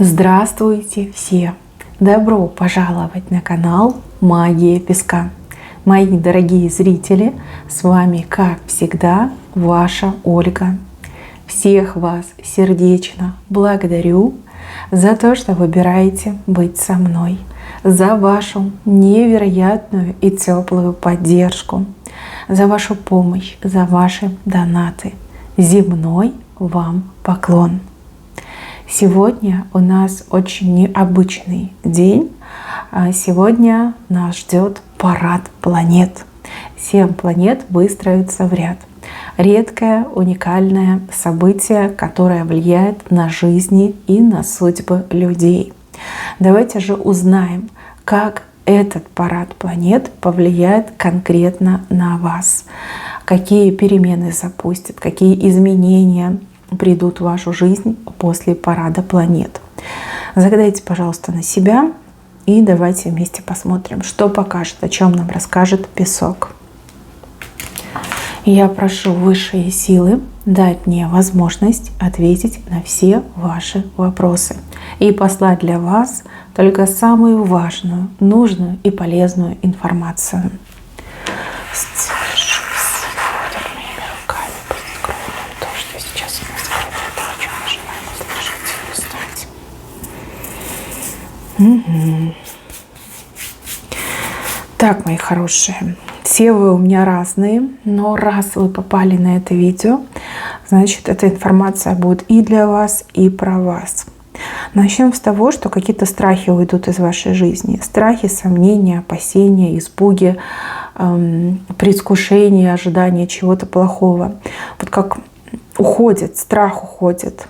Здравствуйте все! Добро пожаловать на канал Магия Песка. Мои дорогие зрители, с вами, как всегда, ваша Ольга. Всех вас сердечно благодарю за то, что выбираете быть со мной, за вашу невероятную и теплую поддержку, за вашу помощь, за ваши донаты. Земной вам поклон! Сегодня у нас очень необычный день. Сегодня нас ждет парад планет. 7 планет выстроятся в ряд. Редкое, уникальное событие, которое влияет на жизни и на судьбы людей. Давайте же узнаем, как этот парад планет повлияет конкретно на вас. Какие перемены запустит, какие изменения придут в вашу жизнь после парада планет. Загадайте, пожалуйста, на себя и давайте вместе посмотрим, что покажет, о чем нам расскажет песок. Я прошу высшие силы дать мне возможность ответить на все ваши вопросы и послать для вас только самую важную, нужную и полезную информацию. Так, мои хорошие, все вы у меня разные, но раз вы попали на это видео, значит, эта информация будет и для вас, и про вас. Начнем с того, что какие-то страхи уйдут из вашей жизни. Страхи, сомнения, опасения, испуги, предвкушение, ожидание чего-то плохого. Вот как уходит, страх уходит.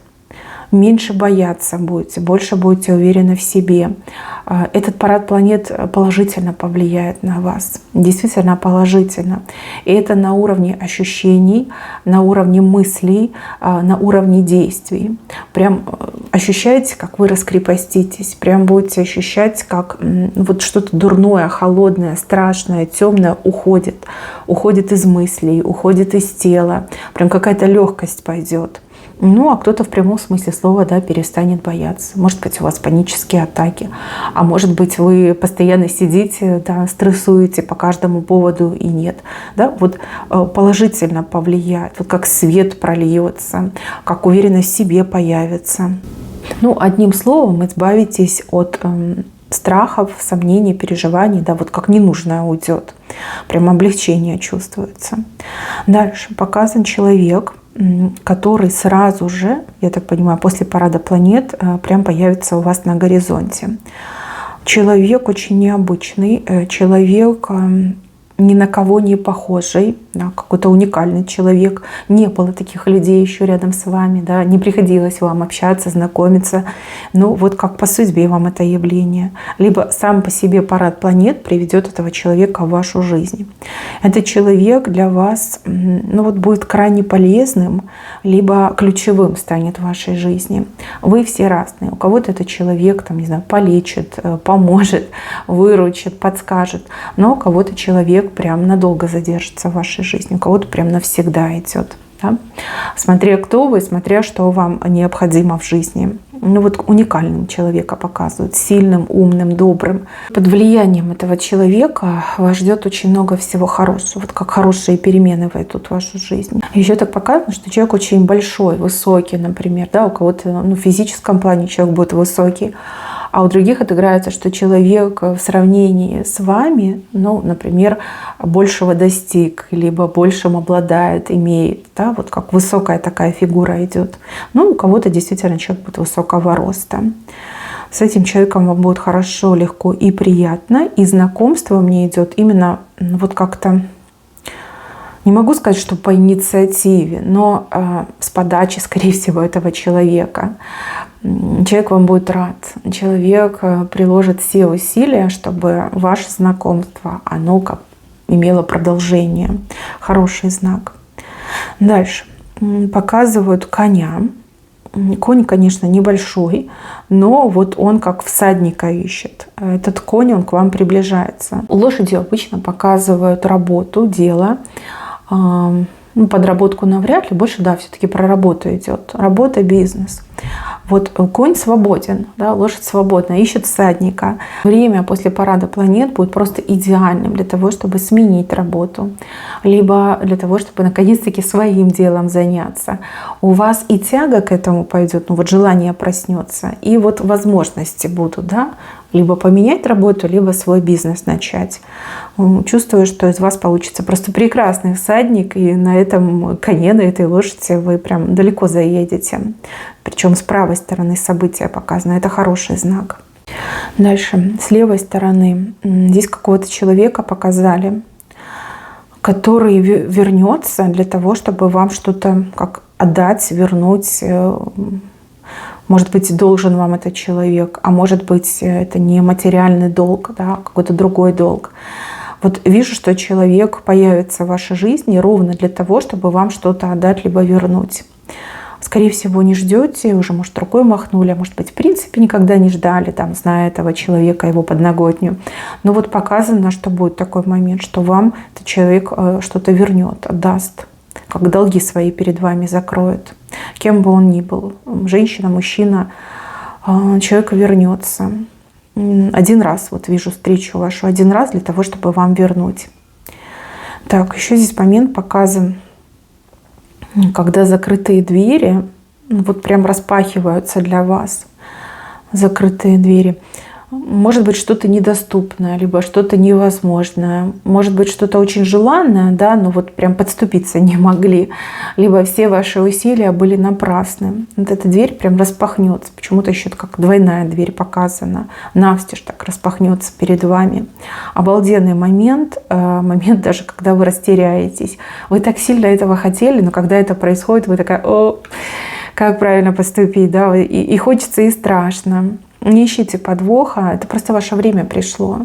Меньше бояться будете, больше будете уверены в себе. Этот парад планет положительно повлияет на вас. Действительно положительно. И это на уровне ощущений, на уровне мыслей, на уровне действий. Прям ощущаете, как вы раскрепоститесь. Прям будете ощущать, как вот что-то дурное, холодное, страшное, темное уходит. Уходит из мыслей, уходит из тела. Прям какая-то легкость пойдет. Ну, а кто-то в прямом смысле слова, да, перестанет бояться. Может быть, у вас панические атаки, а может быть, вы постоянно сидите, да, стрессуете по каждому поводу и нет. Да, вот положительно повлияет, вот как свет прольется, как уверенность в себе появится. Ну, одним словом, избавитесь от страхов, сомнений, переживаний, да, вот как ненужное уйдет. Прям облегчение чувствуется. Дальше показан человек, который сразу же, я так понимаю, после парада планет прям появится у вас на горизонте. Человек очень необычный, человек ни на кого не похожий, да, какой-то уникальный человек. Не было таких людей еще рядом с вами, да, не приходилось вам общаться, знакомиться. Но вот как по судьбе вам это явление. Либо сам по себе парад планет приведет этого человека в вашу жизнь. Этот человек для вас, ну вот, будет крайне полезным, либо ключевым станет в вашей жизни. Вы все разные. У кого-то этот человек, там, не знаю, полечит, поможет, выручит, подскажет. Но у кого-то человек прям надолго задержится в вашей жизни, у кого-то прям навсегда идет. Да? Смотря кто вы, смотря что вам необходимо в жизни. Ну вот уникальным человека показывают, сильным, умным, добрым. Под влиянием этого человека вас ждет очень много всего хорошего. Вот как хорошие перемены войдут в вашу жизнь. Еще так показано, что человек очень большой, высокий, например. Да? У кого-то в физическом плане человек будет высокий. А у других отыграется, что человек в сравнении с вами, ну, например, большего достиг, либо большим обладает, имеет. Да? Вот как высокая такая фигура идет. Ну, у кого-то действительно человек будет высокого роста. С этим человеком вам будет хорошо, легко и приятно. И знакомство мне идет именно вот как-то, не могу сказать, что по инициативе, но с подачи, скорее всего, этого человека. Человек вам будет рад. Человек приложит все усилия, чтобы ваше знакомство, оно как имело продолжение. Хороший знак. Дальше. Показывают коня. Конь, конечно, небольшой, но вот он как всадника ищет. Этот конь, он к вам приближается. Лошадью обычно показывают работу, дело. Подработку навряд ли, больше, да, все-таки про работу идет. Работа, бизнес. Вот конь свободен, да, лошадь свободна, ищет всадника. Время после парада планет будет просто идеальным для того, чтобы сменить работу, либо для того, чтобы наконец-таки своим делом заняться. У вас и тяга к этому пойдет, ну вот желание проснется, и вот возможности будут, да, либо поменять работу, либо свой бизнес начать. Чувствую, что из вас получится просто прекрасный всадник, и на этом коне, на этой лошади вы прям далеко заедете. Причем с правой стороны события показано. Это хороший знак. Дальше, с левой стороны, здесь какого-то человека показали, который вернется для того, чтобы вам что-то как отдать, вернуть. Может быть, должен вам этот человек, а может быть, это не материальный долг, да, какой-то другой долг. Вот вижу, что человек появится в вашей жизни ровно для того, чтобы вам что-то отдать, либо вернуть. Скорее всего, не ждете, уже, может, рукой махнули, а может быть, в принципе, никогда не ждали, там, зная этого человека, его подноготню. Но вот показано, что будет такой момент, что вам этот человек что-то вернет, отдаст, как долги свои перед вами закроет. Кем бы он ни был, женщина, мужчина, человек вернется. Один раз, вот вижу встречу вашу, один раз для того, чтобы вам вернуть. Так, еще здесь момент показан, когда закрытые двери, вот прям распахиваются для вас. Закрытые двери. Может быть, что-то недоступное, либо что-то невозможное. Может быть, что-то очень желанное, да, но вот прям подступиться не могли. Либо все ваши усилия были напрасны. Вот эта дверь прям распахнется. Почему-то еще как двойная дверь показана. Навстежь так распахнется перед вами. Обалденный момент. Момент даже, когда вы растеряетесь. Вы так сильно этого хотели, но когда это происходит, вы такая: о, как правильно поступить, да, и хочется, и страшно. Не ищите подвоха, это просто ваше время пришло.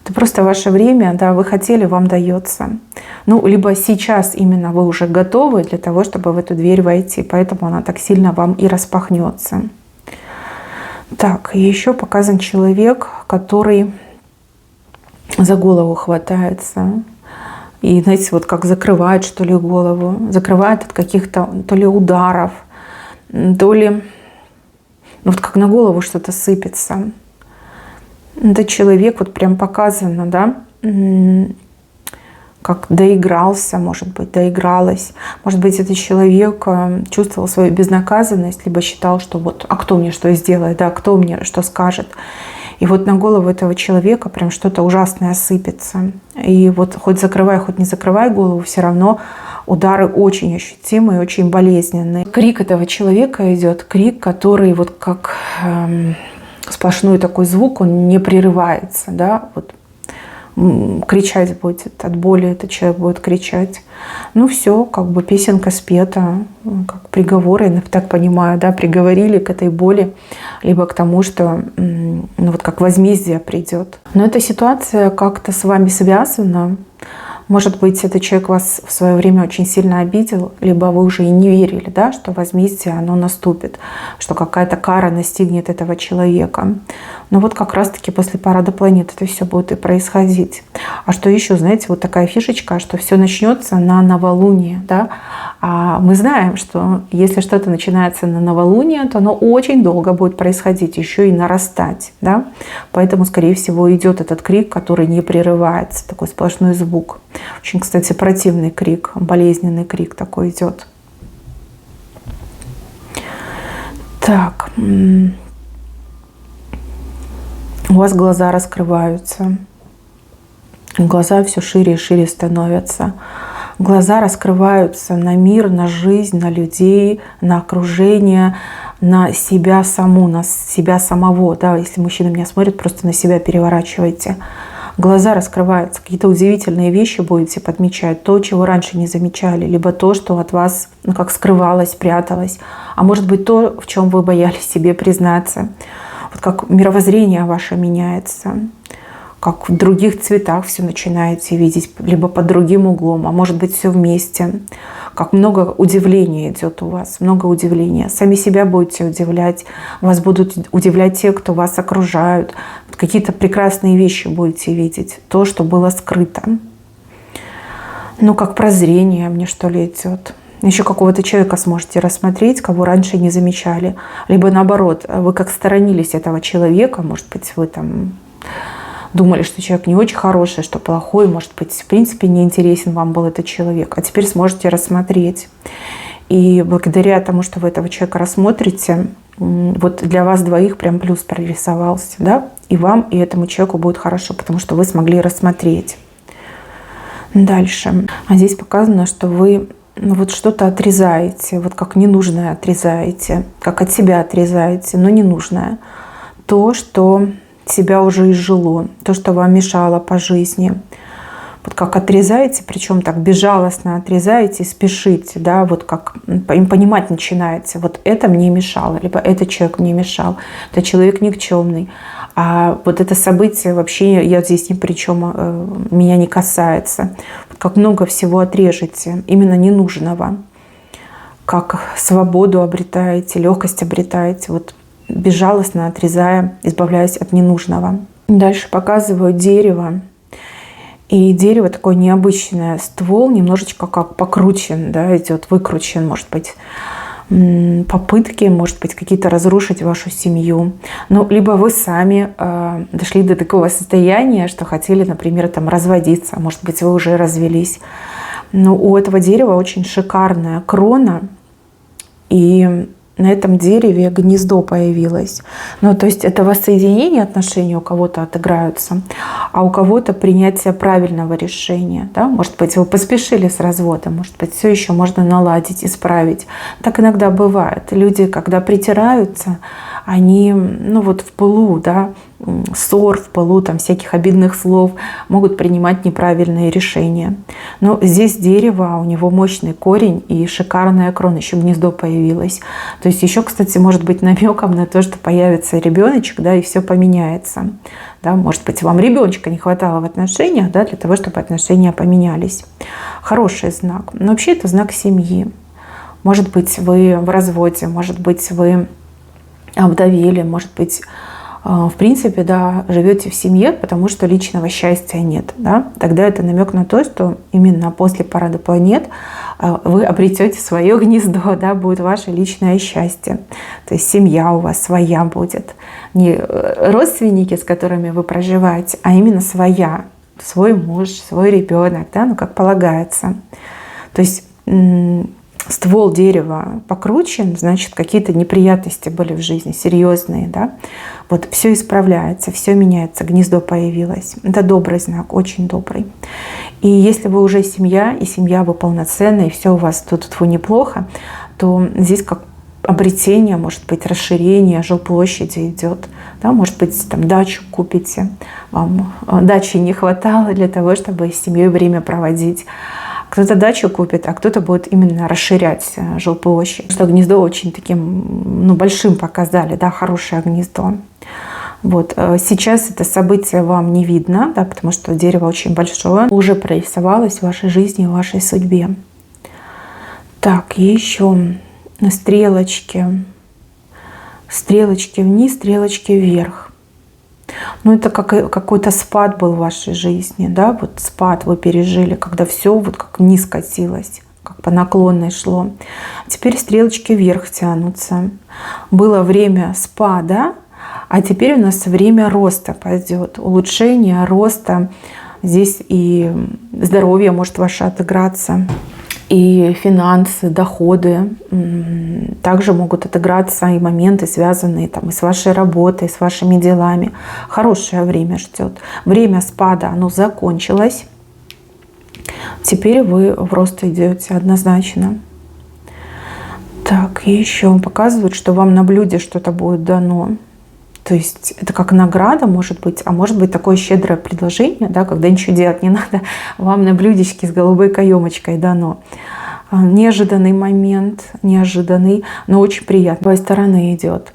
Это просто ваше время, да, вы хотели, вам дается. Ну, либо сейчас именно вы уже готовы для того, чтобы в эту дверь войти, поэтому она так сильно вам и распахнется. Так, еще показан человек, который за голову хватается. И, знаете, вот как закрывает, что ли, голову. Закрывает от каких-то то ли ударов, то ли... Вот как на голову что-то сыпется. Этот человек, вот прям показано, да, как доигрался, может быть, доигралась. Может быть, этот человек чувствовал свою безнаказанность, либо считал, что вот, а кто мне что сделает, да, кто мне что скажет. И вот на голову этого человека прям что-то ужасное сыпется. И вот хоть закрывай, хоть не закрывай голову, все равно удары очень ощутимые, очень болезненные. Крик этого человека идет, крик, который вот как сплошной такой звук, он не прерывается, да, вот кричать будет от боли, этот человек будет кричать. Ну все, как бы песенка спета, как приговор, я так понимаю, да, приговорили к этой боли, либо к тому, что ну вот как возмездие придет. Но эта ситуация как-то с вами связана. Может быть, этот человек вас в свое время очень сильно обидел, либо вы уже и не верили, да, что возмездие, оно наступит, что какая-то кара настигнет этого человека. Но вот как раз-таки после парада планет это все будет и происходить. А что еще, знаете, вот такая фишечка, что все начнется на новолуние, да. А мы знаем, что если что-то начинается на новолуние, то оно очень долго будет происходить, еще и нарастать, да. Поэтому, скорее всего, идет этот крик, который не прерывается, такой сплошной звук. Очень, кстати, противный крик, болезненный крик такой идет. Так, у вас глаза раскрываются, глаза все шире и шире становятся. Глаза раскрываются на мир, на жизнь, на людей, на окружение, на себя саму, на себя самого. Да, если мужчина меня смотрит, просто на себя переворачивайте. Глаза раскрываются, какие-то удивительные вещи будете подмечать, то, чего раньше не замечали, либо то, что от вас ну, как скрывалось, пряталось, а может быть то, в чем вы боялись себе признаться. Вот как мировоззрение ваше меняется, как в других цветах все начинаете видеть, либо под другим углом, а может быть все вместе. Как много удивления идет у вас, много удивления. Сами себя будете удивлять, вас будут удивлять те, кто вас окружают. Какие-то прекрасные вещи будете видеть, то, что было скрыто. Ну, как прозрение мне что ли идет. Еще какого-то человека сможете рассмотреть, кого раньше не замечали. Либо наоборот, вы как сторонились этого человека, может быть, вы там думали, что человек не очень хороший, что плохой, может быть, в принципе, не интересен вам был этот человек. А теперь сможете рассмотреть. И благодаря тому, что вы этого человека рассмотрите, вот для вас двоих прям плюс прорисовался, да? И вам, и этому человеку будет хорошо, потому что вы смогли рассмотреть. Дальше. А здесь показано, что вы вот что-то отрезаете, вот как ненужное отрезаете, как от себя отрезаете, но ненужное. То, что себя уже изжило, то, что вам мешало по жизни. Вот как отрезаете, причем так безжалостно отрезаете, спешите, да, вот как понимать начинаете, вот это мне мешало, либо этот человек мне мешал, это человек никчемный, а вот это событие вообще я здесь ни при чем, меня не касается. Вот как много всего отрежете, именно ненужного, как свободу обретаете, легкость обретаете, вот безжалостно отрезая, избавляясь от ненужного. Дальше показываю дерево. И дерево такое необычное, ствол немножечко как покручен, да, идет, выкручен, может быть, попытки, может быть, какие-то разрушить вашу семью. Ну, либо вы сами дошли до такого состояния, что хотели, например, там разводиться, может быть, вы уже развелись. Но у этого дерева очень шикарная крона, и на этом дереве гнездо появилось. Ну, то есть это воссоединение отношений у кого-то отыграются, а у кого-то принятие правильного решения. Да? Может быть, вы поспешили с разводом, может быть, все еще можно наладить, исправить. Так иногда бывает. Люди, когда притираются, они, ну вот в пылу, да, ссор, в пылу там всяких обидных слов могут принимать неправильные решения. Но здесь дерево, у него мощный корень и шикарная крона, еще гнездо появилось. То есть еще, кстати, может быть намеком на то, что появится ребеночек, да, и все поменяется. Да, может быть, вам ребеночка не хватало в отношениях, да, для того, чтобы отношения поменялись. Хороший знак. Но вообще это знак семьи. Может быть, вы в разводе, может быть, вы овдовели, может быть, в принципе, да, живете в семье, потому что личного счастья нет. Да? Тогда это намек на то, что именно после парада планет вы обретете свое гнездо, да, будет ваше личное счастье. То есть семья у вас своя будет. Не родственники, с которыми вы проживаете, а именно своя. Свой муж, свой ребенок, да, ну как полагается. То есть ствол дерева покручен, значит, какие-то неприятности были в жизни, серьезные, да. Вот все исправляется, все меняется, гнездо появилось. Это добрый знак, очень добрый. И если вы уже семья, и семья вы полноценная, и все у вас тут неплохо, то здесь как обретение, может быть, расширение жилплощади идет. Да, может быть, там дачу купите, вам дачи не хватало для того, чтобы с семьей время проводить. Кто-то дачу купит, а кто-то будет именно расширять жилплощадь. Что гнездо очень таким, ну, большим показали, да, хорошее гнездо. Вот. Сейчас это событие вам не видно, да, потому что дерево очень большое, уже прорисовалось в вашей жизни, в вашей судьбе. Так, и еще стрелочки. Стрелочки вниз, стрелочки вверх. Ну, это как какой-то спад был в вашей жизни, да, вот спад вы пережили, когда все вот как вниз катилось, как по наклонной шло. Теперь стрелочки вверх тянутся. Было время спада, а теперь у нас время роста пойдет, улучшение, роста. Здесь и здоровье может ваше отыграться, и финансы, доходы. Также могут отыграться и моменты, связанные там, и с вашей работой, с вашими делами. Хорошее время ждет. Время спада, оно закончилось. Теперь вы в рост идете однозначно. Так, и еще показывают, что вам на блюде что-то будет дано. То есть это как награда, может быть, а может быть такое щедрое предложение, да, когда ничего делать не надо, вам на блюдечке с голубой каемочкой дано. Неожиданный момент, неожиданный, но очень приятный. С твоей стороны идет.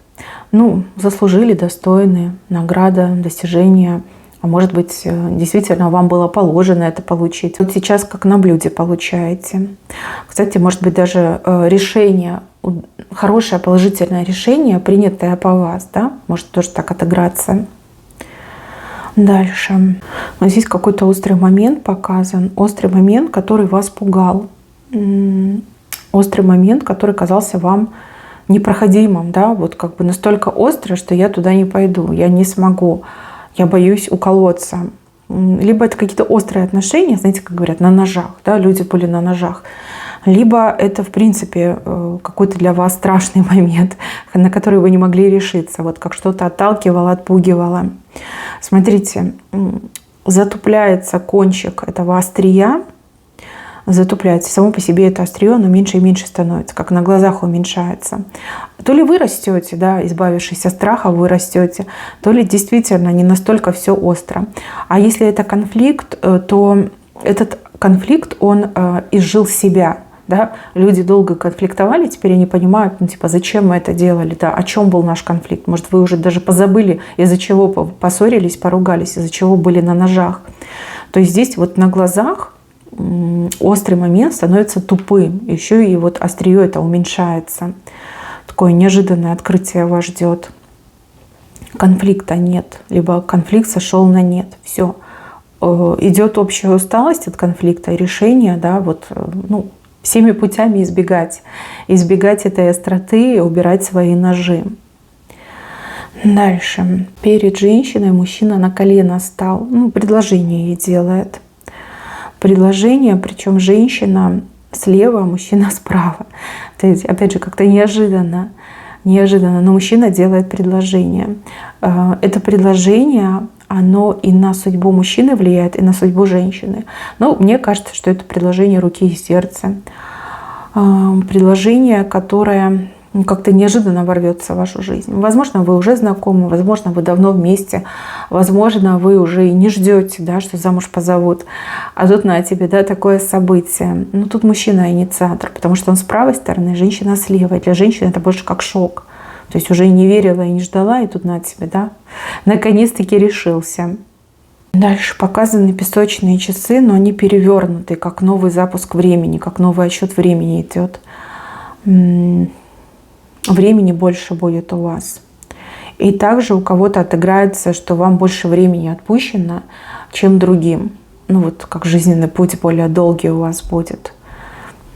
Ну, заслужили, достойные, награда, достижения. А может быть, действительно вам было положено это получить. Вот сейчас как на блюде получаете. Кстати, может быть, даже решение, хорошее положительное решение, принятое по вас, да, может тоже так отыграться. Дальше. Вот здесь какой-то острый момент показан. Острый момент, который вас пугал. острый момент, который казался вам непроходимым, да, вот как бы настолько острый, что я туда не пойду, я не смогу, я боюсь уколоться. Либо это какие-то острые отношения, знаете, как говорят, на ножах, да, люди были на ножах. Либо это, в принципе, какой-то для вас страшный момент, на который вы не могли решиться, вот как что-то отталкивало, отпугивало. Смотрите, затупляется кончик этого острия, затупляется. Само по себе это острие, оно меньше и меньше становится, как на глазах уменьшается. То ли вы растете, да, избавившись от страха, вы растете, то ли действительно не настолько все остро. А если это конфликт, то этот конфликт, он изжил себя. Да? Люди долго конфликтовали, теперь они понимают, ну типа, зачем мы это делали, да? О чем был наш конфликт. Может, вы уже даже позабыли, из-за чего поссорились, поругались, из-за чего были на ножах. То есть здесь вот на глазах острый момент становится тупым. Еще и вот острие это уменьшается. Такое неожиданное открытие вас ждет. Конфликта нет. Либо конфликт сошел на нет. Все. Идет общая усталость от конфликта и решение, да, вот, ну, всеми путями избегать этой остроты и убирать свои ножи. Дальше. Перед женщиной мужчина на колено стал. Ну, предложение ей делает. Предложение, причем женщина слева, а мужчина справа. То есть, опять же, как-то неожиданно, но мужчина делает предложение. Это предложение, оно и на судьбу мужчины влияет, и на судьбу женщины. Но мне кажется, что это предложение руки и сердца. Предложение, которое как-то неожиданно ворвется в вашу жизнь. Возможно, вы уже знакомы, возможно, вы давно вместе, возможно, вы уже и не ждете, да, что замуж позовут. А тут на тебе, да, такое событие. Ну, тут мужчина инициатор, потому что он с правой стороны, женщина с левой. Для женщины это больше как шок. То есть уже и не верила, и не ждала, и тут на тебе, да, наконец-таки решился. Дальше показаны песочные часы, но они перевернуты, как новый запуск времени, как новый отсчет времени идет. Времени больше будет у вас. И также у кого-то отыграется, что вам больше времени отпущено, чем другим. Ну вот как жизненный путь более долгий у вас будет.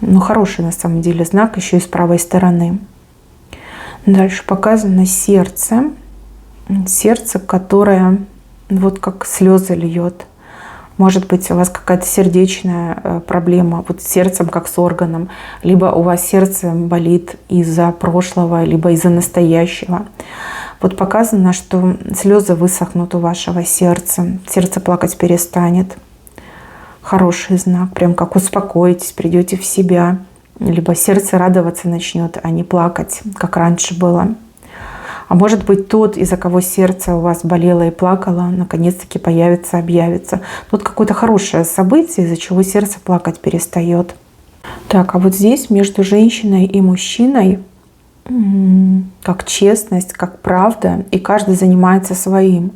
Ну хороший на самом деле знак еще и с правой стороны. Дальше показано сердце. Сердце, которое вот как слезы льет. Может быть, у вас какая-то сердечная проблема, вот с сердцем как с органом. Либо у вас сердце болит из-за прошлого, либо из-за настоящего. Вот показано, что слезы высохнут у вашего сердца. Сердце плакать перестанет. Хороший знак. Прям как успокоитесь, придете в себя. Либо сердце радоваться начнет, а не плакать, как раньше было. А может быть, тот, из-за кого сердце у вас болело и плакало, наконец-таки появится, объявится. Тут какое-то хорошее событие, из-за чего сердце плакать перестает. Так, а вот здесь между женщиной и мужчиной как честность, как правда, и каждый занимается своим.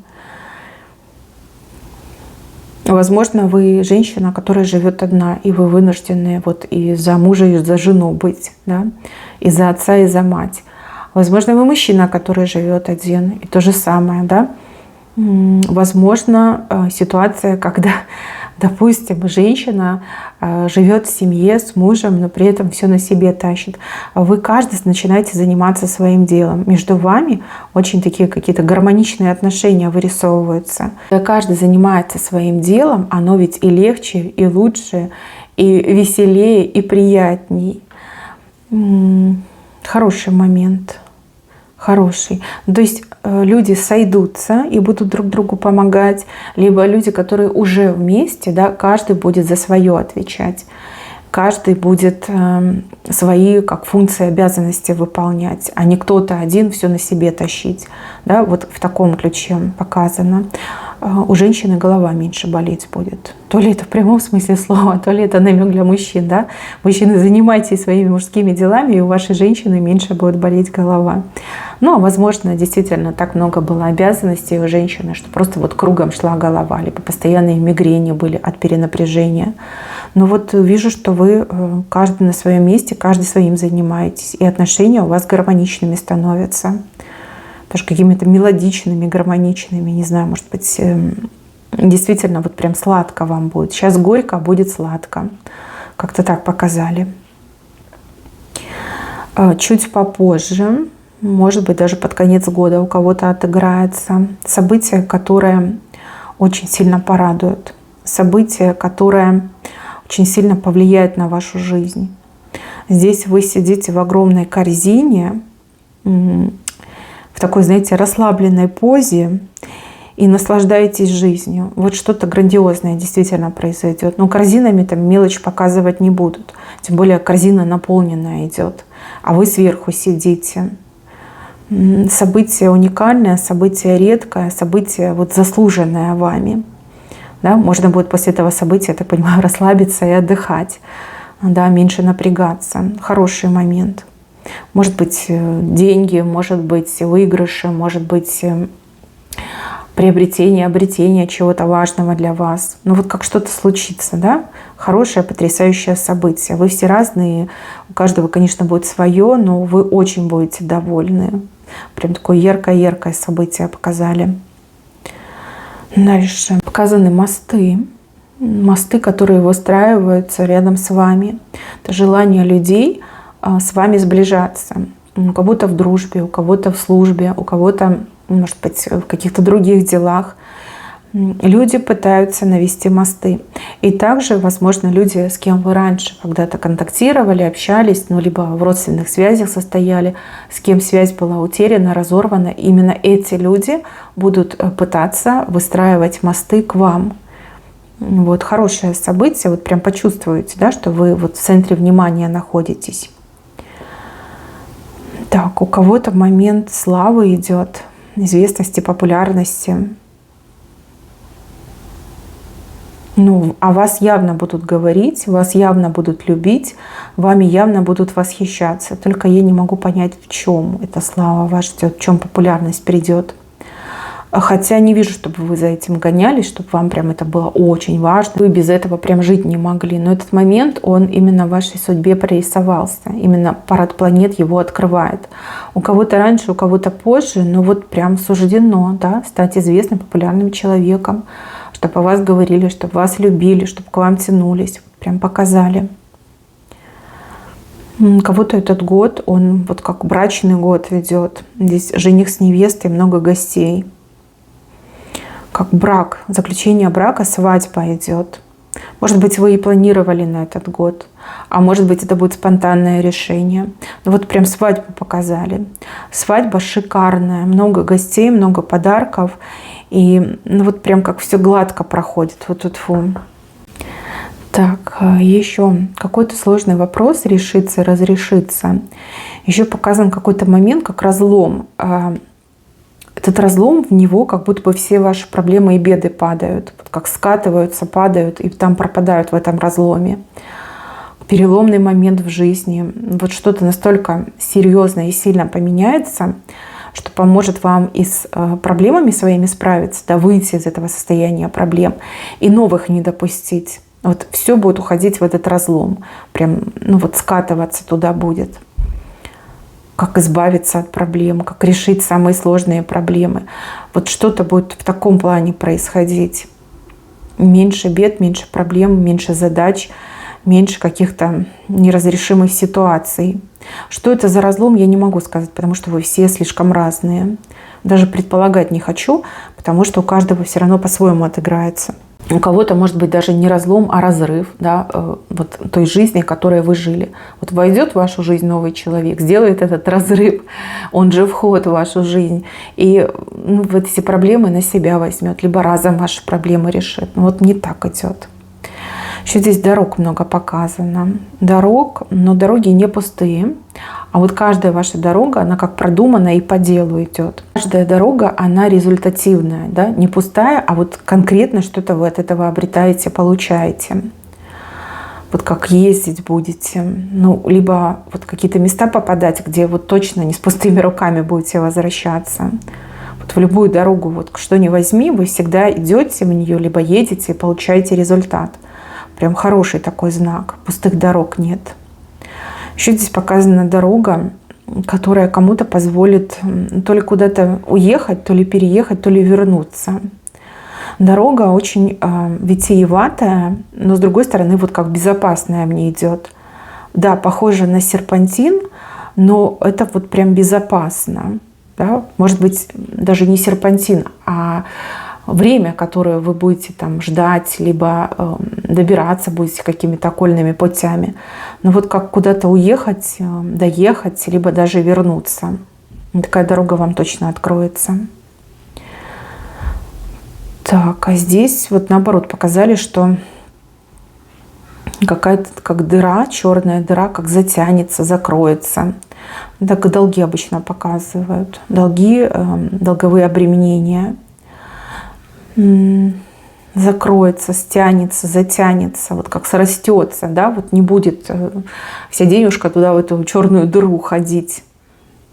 Возможно, вы женщина, которая живет одна, и вы вынуждены вот и за мужа, и за жену быть, да? И за отца, и за мать. Возможно, вы мужчина, который живет один, и то же самое, да? Возможно, ситуация, когда, допустим, женщина живет в семье с мужем, но при этом все на себе тащит. Вы каждый начинаете заниматься своим делом. Между вами очень такие какие-то гармоничные отношения вырисовываются. Когда каждый занимается своим делом, оно ведь и легче, и лучше, и веселее, и приятней. Хороший момент. Хороший. То есть люди сойдутся и будут друг другу помогать, либо люди, которые уже вместе, да, каждый будет за свое отвечать, каждый будет свои как функции, обязанности выполнять, а не кто-то один все на себе тащить. Да, вот в таком ключе показано. У женщины голова меньше болеть будет. То ли это в прямом смысле слова, то ли это намек для мужчин. Да? Мужчины, занимайтесь своими мужскими делами, и у вашей женщины меньше будет болеть голова. Ну, а возможно, действительно так много было обязанностей у женщины, что просто вот кругом шла голова, либо постоянные мигрени были от перенапряжения. Но вот вижу, что вы каждый на своем месте, каждый своим занимаетесь, и отношения у вас гармоничными становятся. Даже какими-то мелодичными, гармоничными, не знаю, может быть, действительно вот прям сладко вам будет. Сейчас горько, а будет сладко. Как-то так показали. Чуть попозже, может быть, даже под конец года у кого-то отыграется событие, которое очень сильно порадует. Событие, которое очень сильно повлияет на вашу жизнь. Здесь вы сидите в огромной корзине, в такой, знаете, расслабленной позе и наслаждаетесь жизнью. Вот что-то грандиозное действительно произойдет. Но корзинами там мелочь показывать не будут. Тем более корзина наполненная идет, а вы сверху сидите. Событие уникальное, событие редкое, событие вот заслуженное вами. Да? Можно будет после этого события, я так понимаю, расслабиться и отдыхать. Да, меньше напрягаться. Хороший момент. Может быть, деньги, может быть, выигрыши, может быть, приобретение, обретение чего-то важного для вас. Ну вот как что-то случится, да? Хорошее, потрясающее событие. Вы все разные, у каждого, конечно, будет свое, но вы очень будете довольны. Прям такое яркое-яркое событие показали. Дальше показаны мосты. Мосты, которые выстраиваются рядом с вами. Это желание людей с вами сближаться. У кого-то в дружбе, у кого-то в службе, у кого-то, может быть, в каких-то других делах. Люди пытаются навести мосты. И также, возможно, люди, с кем вы раньше когда-то контактировали, общались, ну, либо в родственных связях состояли, с кем связь была утеряна, разорвана, именно эти люди будут пытаться выстраивать мосты к вам. Вот хорошее событие, вот прям почувствуете, да, что вы вот в центре внимания находитесь. Так, у кого-то момент славы идет, известности, популярности. Ну, о вас явно будут говорить, вас явно будут любить, вами явно будут восхищаться. Только я не могу понять, в чем эта слава вас ждет, в чем популярность придет. Хотя не вижу, чтобы вы за этим гонялись, чтобы вам прям это было очень важно. Вы без этого прям жить не могли. Но этот момент, он именно в вашей судьбе прорисовался. Именно парад планет его открывает. У кого-то раньше, у кого-то позже, но вот прям суждено, да, стать известным, популярным человеком. Чтобы о вас говорили, чтобы вас любили, чтобы к вам тянулись. Прям показали. У кого-то этот год, он вот как брачный год идет. Здесь жених с невестой, много гостей. Как брак, заключение брака, свадьба идет. Может быть, вы и планировали на этот год, а может быть, это будет спонтанное решение. Но вот прям свадьбу показали. Свадьба шикарная, много гостей, много подарков. И ну, вот прям как все гладко проходит. Вот тут фу. Так, еще какой-то сложный вопрос решится, разрешится. Еще показан какой-то момент, как разлом. Этот разлом, в него как будто бы все ваши проблемы и беды падают. Вот как скатываются, падают и там пропадают в этом разломе. Переломный момент в жизни. Вот что-то настолько серьезное и сильно поменяется, что поможет вам и с проблемами своими справиться, да, выйти из этого состояния проблем и новых не допустить. Вот все будет уходить в этот разлом. Прям, ну вот скатываться туда будет. Как избавиться от проблем, как решить самые сложные проблемы. Вот что-то будет в таком плане происходить. Меньше бед, меньше проблем, меньше задач, меньше каких-то неразрешимых ситуаций. Что это за разлом, я не могу сказать, потому что вы все слишком разные. Даже предполагать не хочу, потому что у каждого все равно по-своему отыграется. У кого-то, может быть, даже не разлом, а разрыв, да, вот той жизни, которой вы жили. Вот войдет в вашу жизнь новый человек, сделает этот разрыв, он же вход в вашу жизнь. И ну, вот эти проблемы на себя возьмет, либо разом ваши проблемы решит. Ну, вот не так идет. Еще здесь дорог много показано. Дорог, но дороги не пустые. А вот каждая ваша дорога, она как продумана и по делу идет. Каждая дорога, она результативная, да? Не пустая, а вот конкретно что-то вы от этого обретаете, получаете. Вот как ездить будете, ну, либо вот какие-то места попадать, где вот точно не с пустыми руками будете возвращаться. Вот в любую дорогу, вот что ни возьми, вы всегда идете в нее, либо едете и получаете результат. Прям хороший такой знак. Пустых дорог нет. Еще здесь показана дорога, которая кому-то позволит то ли куда-то уехать, то ли переехать, то ли вернуться. Дорога очень витиеватая, но с другой стороны вот как безопасная мне идет. Да, похожа на серпантин, но это вот прям безопасно. Да? Может быть, даже не серпантин, а время, которое вы будете там ждать, либо добираться будете какими-то окольными путями. Но вот как куда-то уехать, доехать, либо даже вернуться. Такая дорога вам точно откроется. Так, а здесь вот наоборот показали, что какая-то как дыра, черная дыра, как затянется, закроется. Так долги обычно показывают. Долги, долговые обременения. Закроется, стянется, затянется, вот как срастется, да, вот не будет вся денежка туда, в эту черную дыру уходить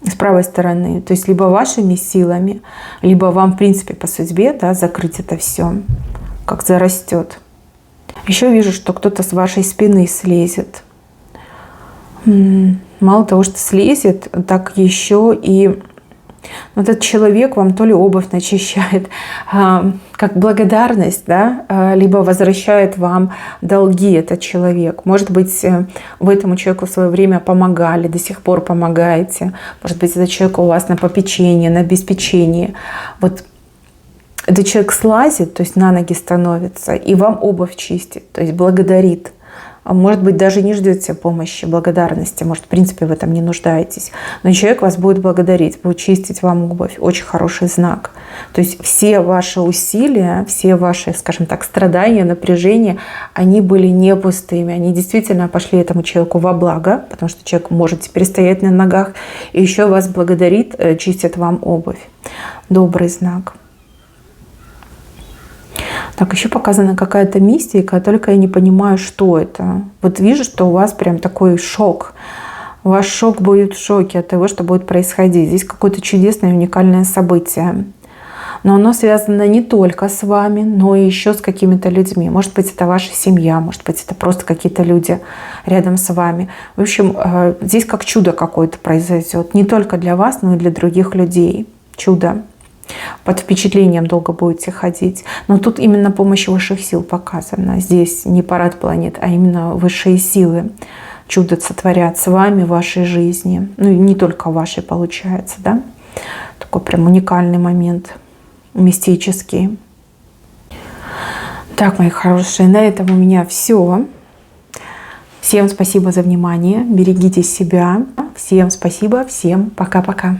с правой стороны. То есть либо вашими силами, либо вам, в принципе, по судьбе, да, закрыть это все, как зарастет. Еще вижу, что кто-то с вашей спины слезет. Мало того, что слезет, так еще и вот этот человек вам то ли обувь начищает, как благодарность, да, либо возвращает вам долги этот человек. Может быть, вы этому человеку в свое время помогали, до сих пор помогаете. Может быть, этот человек у вас на попечении, на обеспечении. Вот этот человек слазит, то есть на ноги становится, и вам обувь чистит, то есть благодарит. Может быть, даже не ждете помощи, благодарности. Может, в принципе, в этом не нуждаетесь. Но человек вас будет благодарить, будет чистить вам обувь. Очень хороший знак. То есть все ваши усилия, все ваши, скажем так, страдания, напряжения, они были не пустыми. Они действительно пошли этому человеку во благо, потому что человек может теперь стоять на ногах. И еще вас благодарит, чистит вам обувь. Добрый знак. Так, еще показана какая-то мистика, только я не понимаю, что это. Вот вижу, что у вас прям такой шок. Ваш шок будет в шоке от того, что будет происходить. Здесь какое-то чудесное, уникальное событие. Но оно связано не только с вами, но и еще с какими-то людьми. Может быть, это ваша семья, может быть, это просто какие-то люди рядом с вами. В общем, здесь как чудо какое-то произойдет. Не только для вас, но и для других людей. Чудо. Под впечатлением долго будете ходить. Но тут именно помощь высших сил показана. Здесь не парад планет, а именно высшие силы чудо сотворят с вами в вашей жизни. Ну и не только в вашей получается, да? Такой прям уникальный момент, мистический. Так, мои хорошие, на этом у меня все. Всем спасибо за внимание. Берегите себя. Всем спасибо. Всем пока-пока.